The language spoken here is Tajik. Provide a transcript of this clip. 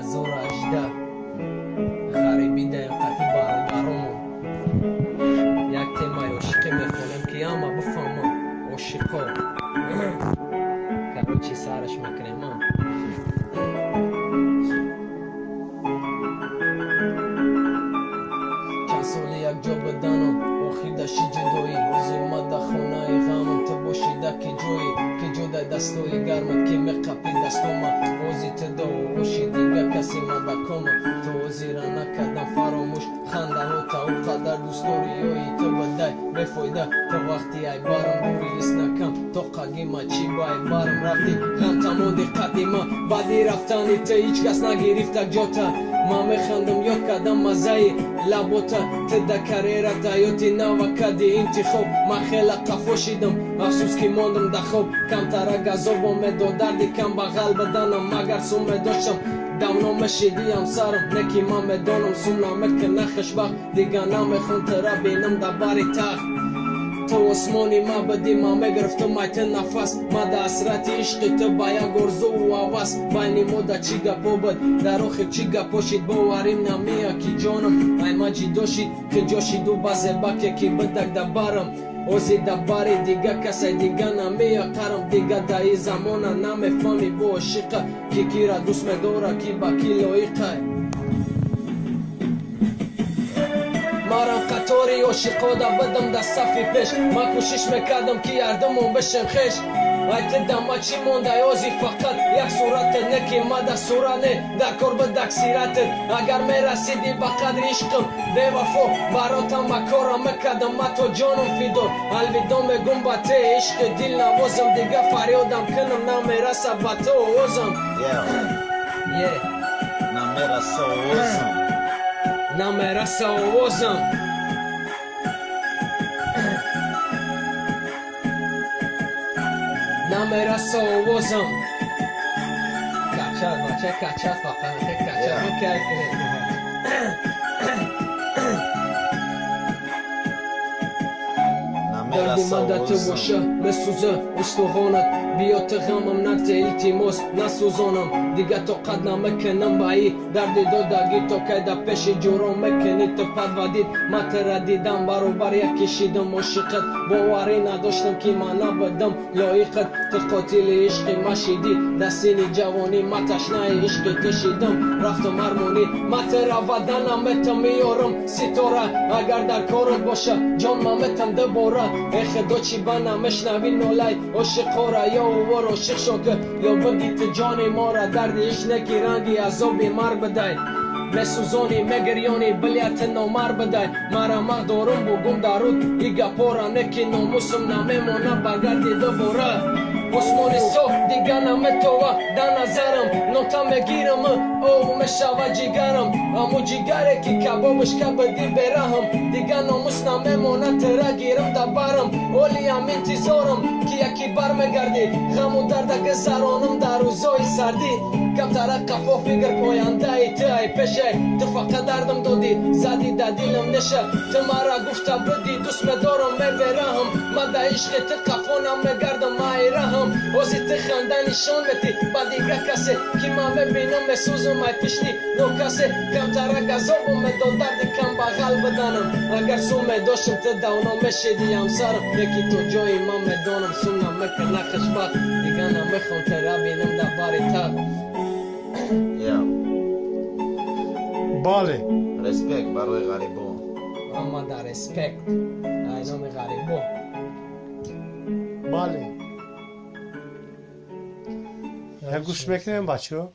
زور اجده غریبی ده اینقدی برامون یک تیمای عشقی میخونم که اما بفهمم عشقا که چی سرش میکنیم چند سالی یک جا بدنم آخیدشی جدایی روزی مده خونه غمم تو باشیده که جایی که جدا دستای گرمت که میقپی دستوم اوزی تدا و اوشی دیگه کسی مده کمه تو اوزی را نکردم فراموش خنده ها تا او قدر دوستوریایی تو بده بفایده تو وقتی ای بارم دوری لیست نکم تو قدیمه چی با ای بارم رفتی غم تمودی قدیمه بعدی رفتنی تو هیچ کس نگرفت جاتا ما میخندم یا کدم مزایی لبوتا تده کریرت ایوتی نو کدی انتخاب ما خیلی قفوشیدم افسوس که موندم ده خوب کم تره گذابم دو دردی کم بغل بدنم مگر سومه داشتم دمنو مشیدیم سرم نکی ما میدونم سوم نمکه نخش بخ دیگه نمیخون تره بینم ده باری تخت تو اسمانی ما بدی ما میگرفتم ایت نفس ما ده اسرت عشقی تو بایا گرزو و آواز بینی مودا چی گپو بد در روخی چی گپوشید باوریم نمیا کی جانم ای ما جی دوشید که جوشید و بازه بکه کی بدک ده بارم اوزی ده باری دیگه کسی دیگه نمیا قرم دیگه ده ای زمانه نمیفهمی با عشقه کی را دوست میداره کی با کی لایقه مارم قطاری عشقا دا بدم دا صفی پیش ما کوشش میکردم که یردمون بشم خیش ایت دما چی مونده یازی فقط یک صورت نکی ما دا صورانه دا کرب دک سیرتت اگر میرسیدی با قدر عشقم بے وفا براتم مکارم میکردم ما تو جانم فیدو الویدا میگم با ته عشق دل نوازم دیگه فریادم کنم نمیرسه با تو اوزم نمیرسه اوزم نمیرسه اوزم نمیرسه اوزم کچر بچه کچر فقط کچر رو کیف کنه دردی من ده تو باشه مسوزه استخانت بیا تو غمم نته التماس نسوزانم دیگه تو قد نمکنم بایی دردی دادگی تو که ده پیش جورم مکنی تو پد ودید ما تره دیدم برابر یک کشیدم عشقت باوری نداشتم که من نبودم لایقت تو قاتل عشقی مشیدی دستینی جوانی ما تشنه عشقی کشیدم رفتم هرمونی ما تره ودنم متم میارم ستاره اگر در کارت باشه جان ما متم دوباره ای خدا چی بنا مشنوی نولای عشق را یا اوار عشق شکر یا بگی تو جان ما را دردش نکی رنگی عذابی مر بدای مسوزانی مگریانی بلیت نامر بدای مرا مقدارم بگم درود ایگا پارا نکی ناموسم نمیمونه برگردی دوباره عثمانی صبح دیگه نمیتوه در نظرم نوتا میگیرم او میشوه جیگرم امو جیگره که کبابش کبدی برهم دیگه ناموس نمیمونه تره گیرم در برم اولی هم انتظارم که یکی بر میگردی غم و درد گذرانم در روزای سردی کم تره قفا فکر پاینده ای تو ای پشه تو فقط دردم دادی زدی در دیلم نشه تو مرا گفته بدی دوست میدارم میبرهم من در عشق تو قفا نمیگردم میرهم اوزی تو خنده نشان بدی با دیگه کسی که من ببینم مسوزم ای پشتی نو کسی کم تره گذابم میداد دردی کم بغل بدنم اگر سو میداشم تو دونا میشیدی همسرم یکی تو جایی من میدانم سو نمکر نخش بد دیگه نمیخوام تره بینم در باری تر بله رسپکت برای غریبان اما در رسپکت اینام غریبان بله گوش میکنیم بچه ها